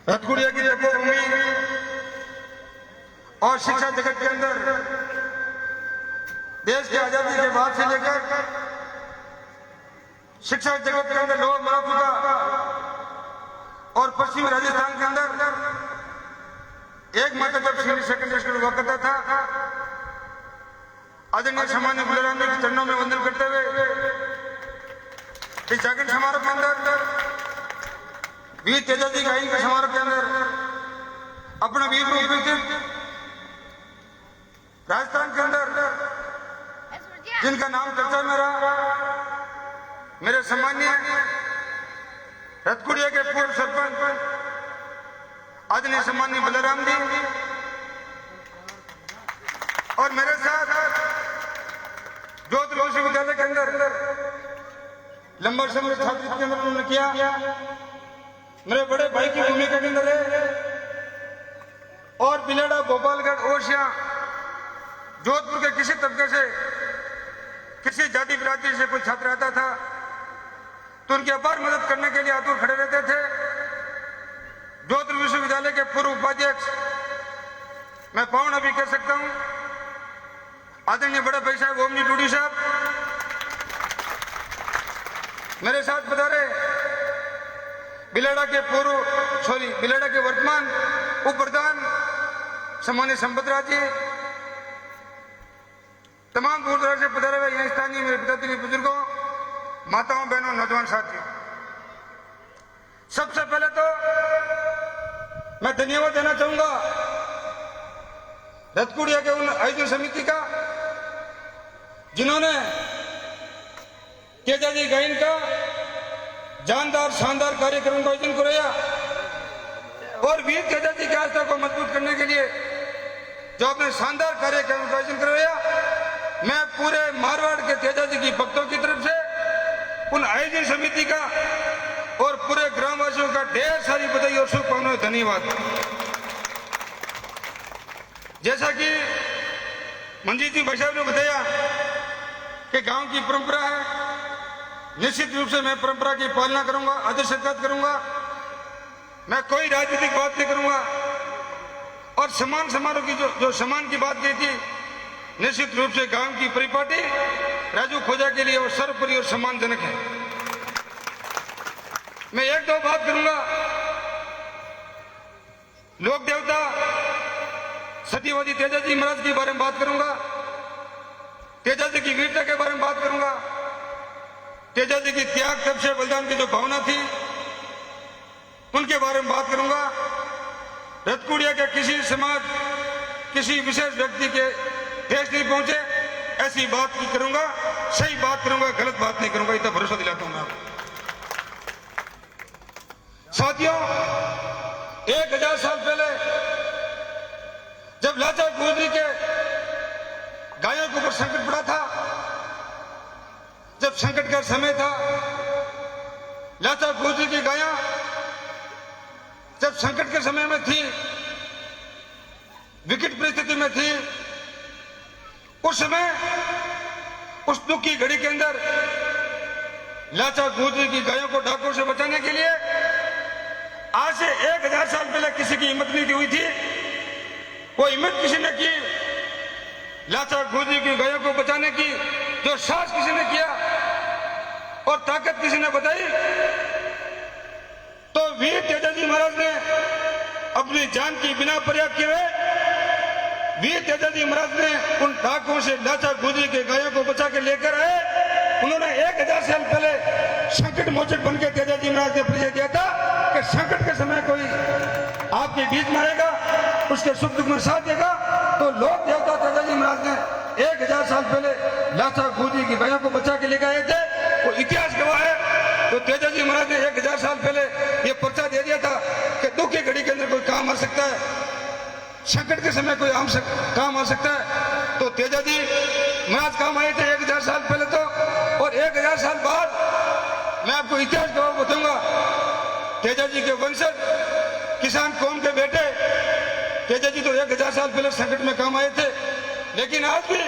रतगुड़िया की तपोभूमि और शिक्षा जगत के अंदर देश की आजादी के बाद से लेकर शिक्षा जगत के अंदर लोग मरा चुका और पश्चिमी राजस्थान के अंदर एकमात्र जब सीनियर सेकेंडरी स्कूल हुआ करता था, आदरणीय सामान्य बुलाराम जी के चरणों में वंदन करते हुए इस जागरण समारोह के अंदर वीर तेजाजी गायन के समारोह के अंदर अपना वीर रूप राजस्थान के अंदर जिनका नाम चर्चा में रहा, मेरे सम्मानीय रतगुड़िया के पूर्व सरपंच आदरणीय सम्मानीय बलराम जी और मेरे साथ जोधपुर विश्वविद्यालय के अंदर लंबा समय छात्र के अंदर उन्होंने किया, मेरे बड़े भाई की भूमिका के अंदर है और बिलेड़ा, भोपालगढ़, ओशिया, जोधपुर के किसी तबके से, किसी जाति बिरादरी से कोई छात्र आता था तो उनकी अपार मदद करने के लिए आतुर खड़े रहते थे। जोधपुर विश्वविद्यालय के पूर्व उपाध्यक्ष, मैं पावन अभी कह सकता हूं, आदरणीय बड़े भाई साहब ओमजी डूडी साहब मेरे साथ पधारे, बिलेड़ा के बिलेड़ा के वर्तमान उप प्रधान सम्मान्य संपतराज जी, तमाम दूर दराज से पधारे हुए यहाँ स्थानीय मेरे पिताजी बुजुर्गों, माताओं, बहनों, नौजवान साथियों, सबसे पहले तो मैं धन्यवाद देना चाहूंगा रतगुड़िया के उन आयोजन समिति का जिन्होंने तेजाजी गायन का जानदार शानदार कार्यक्रम का आयोजन कराया और वीर तेजाजी की आस्था को मजबूत करने के लिए जो अपने शानदार कार्यक्रम का आयोजन करवाया, मैं पूरे मारवाड़ के तेजाजी की भक्तों की तरफ से उन आयोजन समिति का और पूरे ग्रामवासियों का ढेर सारी बधाई और शुभकामनाएं, धन्यवाद। जैसा कि मंजीत जी भाई साहब ने बताया कि गांव की परंपरा है, निश्चित रूप से मैं परंपरा की पालना करूंगा, आदर सत्कार करूंगा, मैं कोई राजनीतिक बात नहीं करूंगा और समान समारोह की जो सम्मान की बात की थी, निश्चित रूप से गांव की परिपाटी राजू खोजा के लिए वो सर्वोपरि और सम्मानजनक है। मैं एक दो बात करूंगा, लोक देवता सत्यवादी तेजाजी महाराज के बारे में बात करूंगा, तेजाजी की वीरता के बारे में बात करूंगा, तेजाजी की त्याग, तपस्या, बलिदान की जो भावना थी उनके बारे में बात करूंगा। रतगुड़िया के किसी समाज, किसी विशेष व्यक्ति के ठेस नहीं पहुंचे ऐसी बात की करूंगा, सही बात करूंगा, गलत बात नहीं करूंगा, इतना भरोसा दिलाता हूं मैं आपको। साथियों, 1000 साल पहले जब लाचार गुजरी के गायों के ऊपर संकट पड़ा था, जब संकट का समय था, लाचार गुजरी की गायां जब संकट के समय में थी, विकट परिस्थिति में थी, उस समय उस दुख की घड़ी के अंदर लाचार गुजरी की गायों को डाकुओं से बचाने के लिए आज से 1000 साल पहले किसी की हिम्मत नहीं हुई थी, वो हिम्मत किसी ने की लाचार गुजरी की गायों को बचाने की, जो साहस किसी ने किया और ताकत किसी ने बताई, तो वीर तेजाजी महाराज ने अपनी जान की बिना पर्याप्त किए हुए वीर तेजाजी महाराज ने उन डाकुओं से लाचार गुजरी के गायों को बचा के लेकर आए। उन्होंने 1000 साल पहले संकट मोचक बनकर तेजाजी महाराज ने परिचय दिया था कि संकट के समय कोई आपके बीच में आएगा, उसके सुख दुख में साथ देगा। तो लोक देवता तेजाजी महाराज ने 1000 साल पहले लाचार गुजरी की गायों को बचा के लेकर आए थे। वो इतिहास गवाह है। तो तेजाजी महाराज ने 1000 साल पहले ये पर्चा दे दिया था कि दुख की घड़ी के अंदर कोई काम आ सकता है, संकट के समय कोई काम आ सकता है। तो तेजाजी महाराज काम आए थे 1000 साल पहले तो, और 1000 साल बाद मैं आपको इतिहास गवाह बताऊंगा। तेजाजी के वंशज, किसान कौम के बेटे तेजाजी तो 1000 साल पहले संकट में काम आए थे, लेकिन आज भी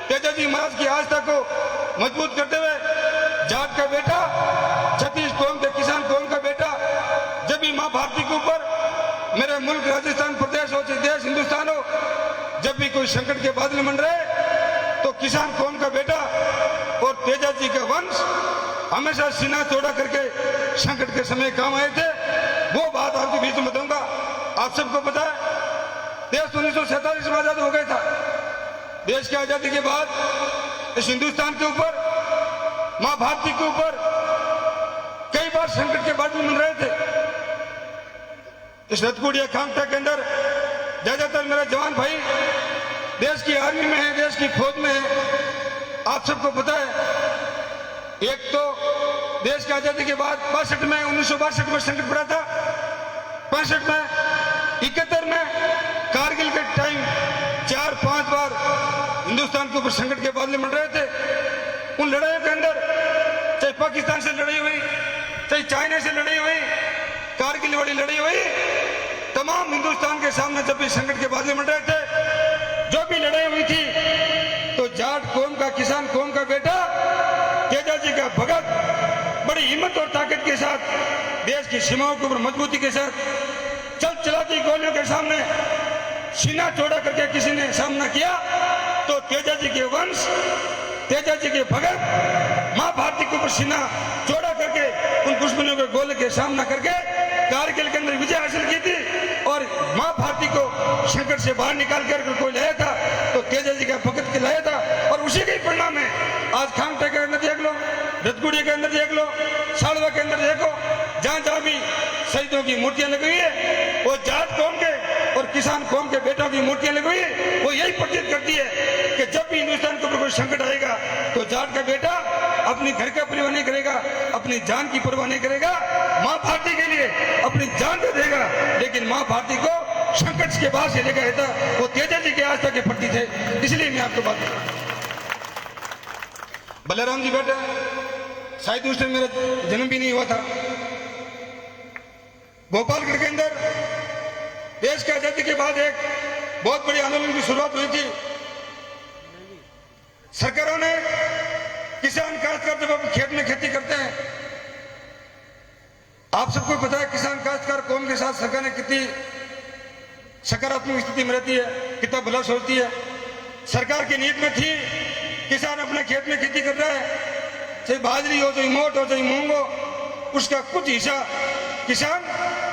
तेजाजी महाराज की आस्था को मजबूत करते हुए जाट का बेटा, छत्तीस कौम के किसान कौम का बेटा जब भी मां भारती के ऊपर मुल्क राजस्थान प्रदेश हो चाहे देश हिंदुस्तान हो, जब भी कोई संकट के बादल मंड रहे तो किसान कौम का बेटा और तेजा जी का वंश हमेशा सीना चौड़ा करके संकट के समय काम आए थे। वो बात आपके बीच में बताऊंगा। आप सबको पता है देश 1947 में आजाद हो गया था। देश की आजादी के बाद इस हिंदुस्तान के ऊपर, मां भारती के ऊपर कई बार संकट के बादल मंड रहे थे। इस रतकुड़िया खांगटा के अंदर ज्यादातर मेरा जवान भाई देश की आर्मी में है, देश की फौज में है। आप सबको पता है एक तो देश की आजादी के बाद 62 में 1962 में संकट पड़ा था, 65 में, 71 में, कारगिल के टाइम 4-5 बार हिंदुस्तान के ऊपर संकट के बादल मंड रहे थे। उन लड़ाइयों के अंदर चाहे पाकिस्तान से लड़ाई हुई, चाहे चाइना से लड़ाई हुई, कारगिल वाली लड़ाई हुई, तमाम हिंदुस्तान के सामने जब भी संकट के बादल मंड रहे थे, जो भी लड़ाई हुई थी, तो जाट कौम का, किसान कौम का बेटा तेजा जी का भगत बड़ी हिम्मत और ताकत के साथ देश की सीमाओं के ऊपर मजबूती के साथ चल चलाती गोलियों के सामने सीना चौड़ा करके किसी ने सामना किया, तो तेजा जी के वंश, तेजा जी के भगत मां भारती के ऊपर सीना चौड़ा करके उन दुश्मनों के गोले के सामना करके कारगिल के अंदर विजय हासिल की थी और मां भारती को संकट से बाहर निकाल कर कोई लाया था तो तेजा जी का भगत के लाया था। और उसी के परिणाम है आज खांगटा के अंदर देख लो, रतकुड़िया के अंदर देख लो, साड़वा के अंदर देखो, जहां जहां भी शहीदों की मूर्तियां लगी हुई है, वो जाट कौम के और किसान कौम के बेटों की मूर्तियां लगी हुई है। वो यही प्रतीत करती है कि जब भी हिंदुस्तान के ऊपर कोई संकट आएगा तो जाट का बेटा अपनी घर का परवाह नहीं करेगा, अपनी जान की परवाह नहीं करेगा, मां भारती के लिए अपनी जान दे देगा। लेकिन मां भारती को संकट के बाद से लेकर था, वो तेजा जी के आस्था के प्रति थे। इसलिए मैं आपको बात कर रहा हूं। बलराम जी बेटा शायद उस टाइम मेरा जन्म भी नहीं हुआ था। भोपालगढ़ के अंदर देश की आजादी के बाद एक बहुत बड़ी आंदोलन की शुरुआत हुई थी। सरकारों ने किसान काश्तकार जब अपने खेत में खेती करते हैं, आप सबको पता है किसान काश्तकार कौम के साथ सरकार ने कितनी सकारात्मक स्थिति में रहती है, कितना भला सोचती है। सरकार की नीयत में थी किसान अपने खेत में खेती कर रहा है, चाहे बाजरी हो, चाहे मोट हो, चाहे मूंग हो, उसका कुछ हिस्सा किसान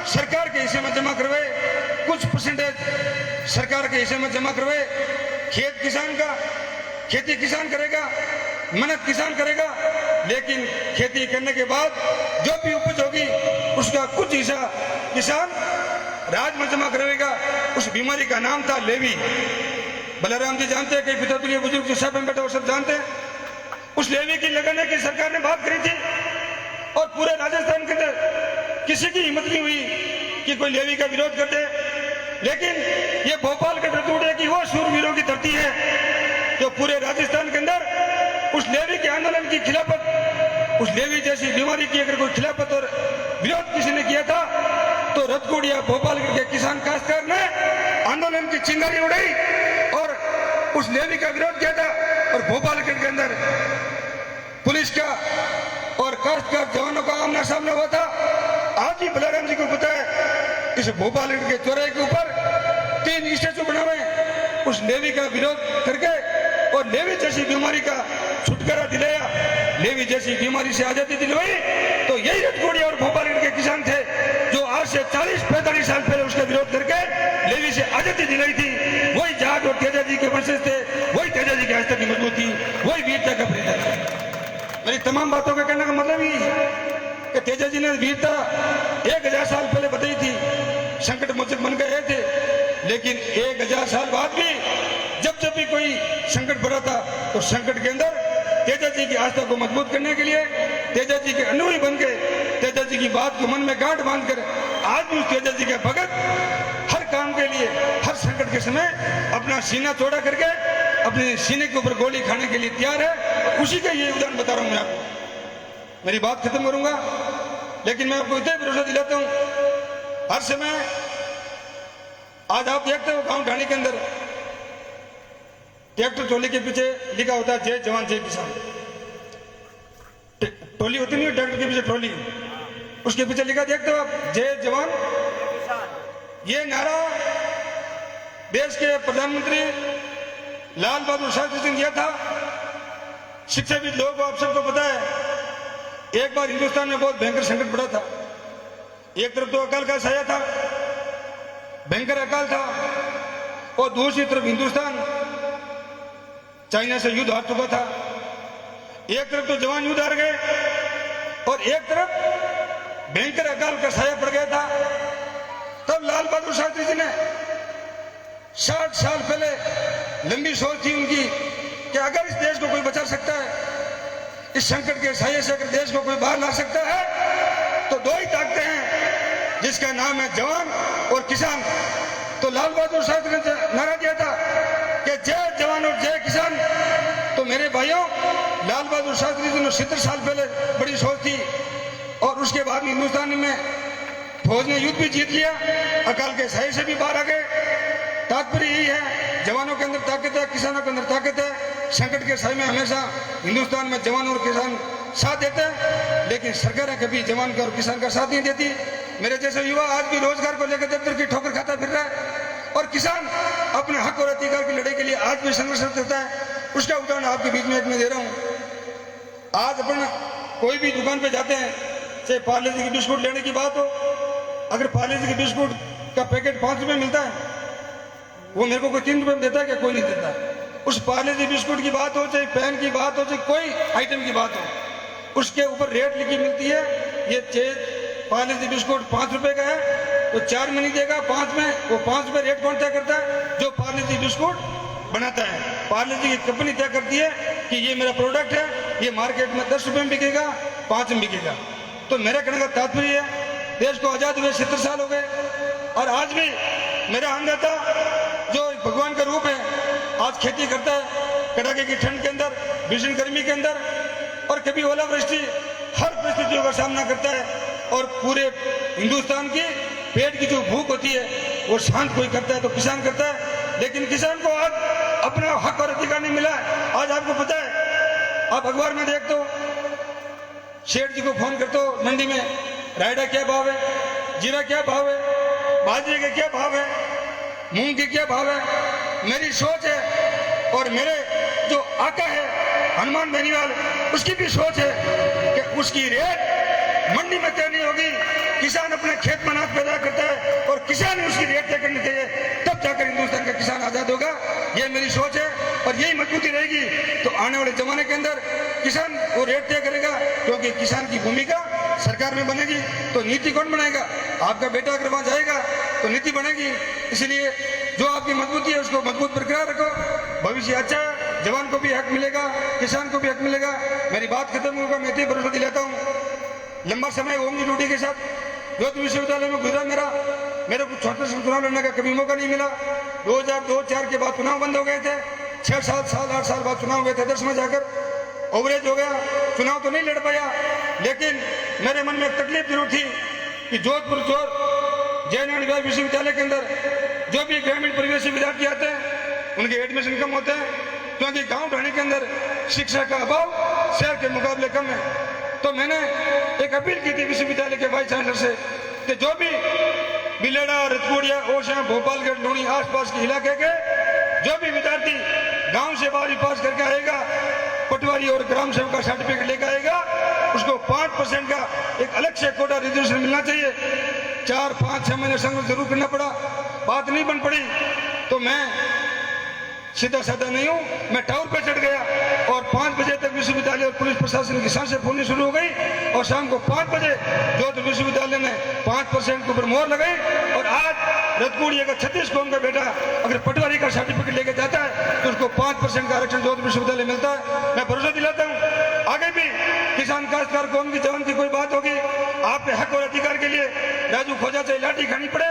सरकार के हिस्से में जमा करवाए, कुछ परसेंटेज सरकार के हिस्से में जमा करवाए। खेत किसान का, खेती किसान करेगा, मेहनत किसान करेगा, लेकिन खेती करने के बाद जो भी उपज होगी उसका कुछ हिस्सा किसान राज में जमा करवाएगा। उस बीमारी का नाम था लेवी। बलराम जी जानते हैं, कई पिता बुजुर्ग जो सब बेटा वो सब जानते हैं। उस लेवी की लगाने की सरकार ने बात करी थी और पूरे राजस्थान के अंदर किसी की हिम्मत नहीं हुई कि कोई लेवी का विरोध कर दे। लेकिन ये भोपाल के रतकुड़िया की वो शूरवीरों की धरती है जो पूरे राजस्थान के अंदर उस लेवी के आंदोलन की खिलाफत, उस लेवी जैसी बीमारी की अगर कोई खिलाफत और विरोध किसी ने किया था तो रतकुड़िया भोपालगढ़ के किसान काश्तकार ने आंदोलन की चिंगारी उड़ाई और उस लेवी का विरोध किया था। और भोपालगढ़ के अंदर पुलिस का और काश्तकार जवानों का आमना सामना हुआ था। आज भी बलराम जी को पता है, इस भोपालगढ़ के चौराहे के ऊपर 3 स्टैचू बना हुए हैं उस लेवी का विरोध करके और लेवी जैसी बीमारी का छुटकारा दिलाया, लेवी जैसी बीमारी से आजादी दिलवाई। तो यही रतकुड़िया और भोपालगढ़ के किसान थे जो आज से 40-45 साल पहले उसका विरोध करके लेवी से आजादी दिलाई थी। वही जाट और तेजा जी के वंशज थे, वही तेजा जी की आस्था की मजबूती, वही वीरता का परिचय। मेरी तमाम बातों का कहने का मतलब यही है कि तेजा जी ने वीरता 1000 साल पहले बताई थी, संकट मोचक बन गए थे। लेकिन 1000 साल बाद भी जब भी कोई संकट पड़ा था तो संकट के अंदर तेजा जी की आस्था को मजबूत करने के लिए तेजा जी के अनुयायी बन के तेजा जी की बात को मन में गांठ बांधकर आज भी उस तेजा जी के भगत हर काम के लिए, हर संकट के समय अपना सीना चौड़ा करके अपने सीने के ऊपर गोली खाने के लिए तैयार है। उसी का ये उदाहरण बता रहा हूं मैं आपको। मेरी बात खत्म करूंगा, लेकिन मैं आपको इतना भरोसा दिलाता हूं, हर समय आज आप देखते हो गांव ढाणी के अंदर ट्रैक्टर ट्रॉली के पीछे लिखा होता है जय जवान जय किसान। ट्रॉली होती नहीं, ट्रैक्टर के पीछे ट्रॉली, उसके पीछे लिखा देखते हो आप जय जवान ये नारा देश के प्रधानमंत्री लाल बहादुर शास्त्री सिंह दिया था। शिक्षाविद लोगों को आप सबको पता है, एक बार हिंदुस्तान में बहुत भयंकर संकट पड़ा था। एक तरफ तो अकाल का साया था, भयंकर अकाल था, और दूसरी तरफ हिंदुस्तान चाइना से युद्ध हार चुका था। एक तरफ तो जवान युद्ध हार गए और एक तरफ भयंकर अकाल का साया पड़ गया था। तब लाल बहादुर शास्त्री जी ने 60 साल पहले लंबी सोच थी उनकी कि अगर इस देश को कोई बचा सकता है, इस संकट के साये से अगर देश को कोई बाहर ला सकता है, तो दो ही ताकतें हैं जिसका नाम है जवान और किसान। तो लाल बहादुर शास्त्री ने नारा दिया था कि जय जवान और जय किसान। तो मेरे भाइयों, लाल बहादुर शास्त्री जी ने 70 साल पहले बड़ी सोच थी और उसके बाद हिंदुस्तान में फौज ने युद्ध भी जीत लिया, अकाल के साये से भी बाहर आ गए। तात्पर्य यही है, जवानों के अंदर ताकत है, किसानों के अंदर ताकत है। संकट के समय में हमेशा हिंदुस्तान में जवान और किसान साथ देते हैं, लेकिन सरकारें कभी जवान का और किसान का साथ नहीं देती। मेरे जैसे युवा आज भी रोजगार को लेकर दफ्तर की ठोकर खाता फिर रहा है, और किसान अपने हक और अधिकार की लड़ाई के लिए आज भी संघर्ष करता है। उसका उदाहरण आपके बीच में एक मैं दे रहा हूँ। आज अपन कोई भी दुकान पे जाते हैं, चाहे पार्ले जी की बिस्कुट लेने की बात हो, अगर पार्ले जी की बिस्कुट का पैकेट 5 रुपए मिलता है, वो मेरे को कोई 3 रुपए में देता है क्या? कोई नहीं देता। उस पार्ले जी बिस्कुट की बात हो, चाहे पेन की बात हो, चाहे कोई आइटम की बात हो, उसके ऊपर रेट लिखी मिलती है। ये पार्ले जी बिस्कुट 5 रुपए का है, तो 4 में नहीं देगा, 5 में। वो 5 रुपए रेट कौन तय करता है? जो पार्ले जी बिस्कुट बनाता है। पार्ले जी की कंपनी तय करती है कि ये मेरा प्रोडक्ट है, ये मार्केट में 10 रुपए में बिकेगा, 5 में बिकेगा। तो मेरा कहने का तात्पर्य है, देश को आजाद हुए 70 साल हो गए, और आज भी मेरा अन्नदाता जो भगवान का रूप है, आज खेती करता है कड़ाके की ठंड के अंदर, भीषण गर्मी के अंदर, और कभी ओलावृष्टि, हर परिस्थितियों का सामना करता है। और पूरे हिंदुस्तान की पेट की जो भूख होती है वो शांत कोई करता है तो किसान करता है। लेकिन किसान को आज अपना हक और अधिकार नहीं मिला है। आज आपको पता है, आप अखबार में देखते हो, शेठ जी को फोन करते हो मंडी में, रायडा क्या भाव है, जीरा क्या भाव है, बाजरे के क्या भाव है, मूंग के क्या भाव है। मेरी सोच है और मेरे जो आका है हनुमान बेनीवाल, उसकी भी सोच है कि उसकी रेट मंडी में तय नहीं होगी। किसान अपने खेत में अनाज पैदा करता है और किसान ही उसकी रेट तय करनी चाहिए, तब जाकर हिंदुस्तान का किसान आजाद होगा। ये मेरी सोच है और यही मजबूती रहेगी। तो आने वाले जमाने के अंदर किसान वो रेट तय करेगा, क्योंकि किसान की भूमिका सरकार में बनेगी। तो नीति कौन बनाएगा? आपका बेटा अगर वहां जाएगा तो नीति बनेगी। इसलिए जो आपकी मजबूती है उसको मजबूत बरकरार रखो। भविष्य अच्छा है, जवान को भी हक मिलेगा, किसान को भी हक मिलेगा। मेरी बात खत्म होगा, मैं इतनी भरोसा दिलाता हूँ। लंबा समय होंगी ड्यूटी के साथ ज्योति विश्वविद्यालय में गुजरा मेरे को छोटे से चुनाव लड़ने का कभी मौका नहीं मिला। 2002-4 के बाद चुनाव बंद हो गए थे। 6-7 साल 8 साल बाद चुनाव हुए थे, 10 में जाकर ओवरेज हो गया, चुनाव तो नहीं लड़ पाया। लेकिन मेरे मन में एक तकलीफ जरूर थी कि जोधपुर जय विश्वविद्यालय के अंदर जो भी ग्रामीण परिवेश से विद्यार्थी आते हैं उनके एडमिशन कम होते हैं, क्योंकि गांव ढाणी के अंदर शिक्षा का अभाव शहर के मुकाबले कम है। तो मैंने एक अपील की थी विश्वविद्यालय के वाइस चांसलर से कि जो भी बिलेड़ा, रतपुड़िया, ओशा, भोपालगढ़, लूणी आसपास के इलाके के जो भी विद्यार्थी गांव से 12वीं पास करके आएगा, पटवारी और ग्राम सेवक का सर्टिफिकेट लेकर आएगा, उसको 5% का एक अलग से कोटा रिजर्वेशन मिलना चाहिए। 4-5-6 महीने संघर्ष जरूर करना पड़ा, बात नहीं बन पड़ी। तो मैं सीधा साधा नहीं हूं, मैं टावर पे चढ़ गया और 5 बजे तक विश्वविद्यालय और पुलिस प्रशासन की सांसें फूलनी शुरू हो गई। और शाम को 5 बजे जोधपुर विश्वविद्यालय ने 5% के ऊपर मोहर लगाई। और आज रतपुड़िया का 36 कौम का बेटा अगर पटवारी का सर्टिफिकेट लेके जाता है तो उसको 5% का आरक्षण जोधपुर विश्वविद्यालय मिलता है। मैं भरोसा दिलाता हूँ आगे भी किसान, काश्तकार, कौम की जवान की कोई बात होगी, आपके हक और अधिकार के लिए राजू खोजा चाहे लाठी खानी पड़े,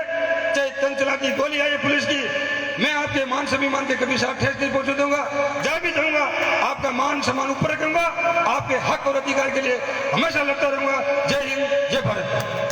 चाहे तन चलाती गोली आए पुलिस की, मैं आपके मान सम्मान के कभी साथ ठेस नहीं पहुंच दूंगा। जहाँ भी जाऊंगा आपका मान सम्मान ऊपर रखूंगा, आपके हक और अधिकार के लिए हमेशा लड़ता रहूंगा। जय हिंद, जय भारत।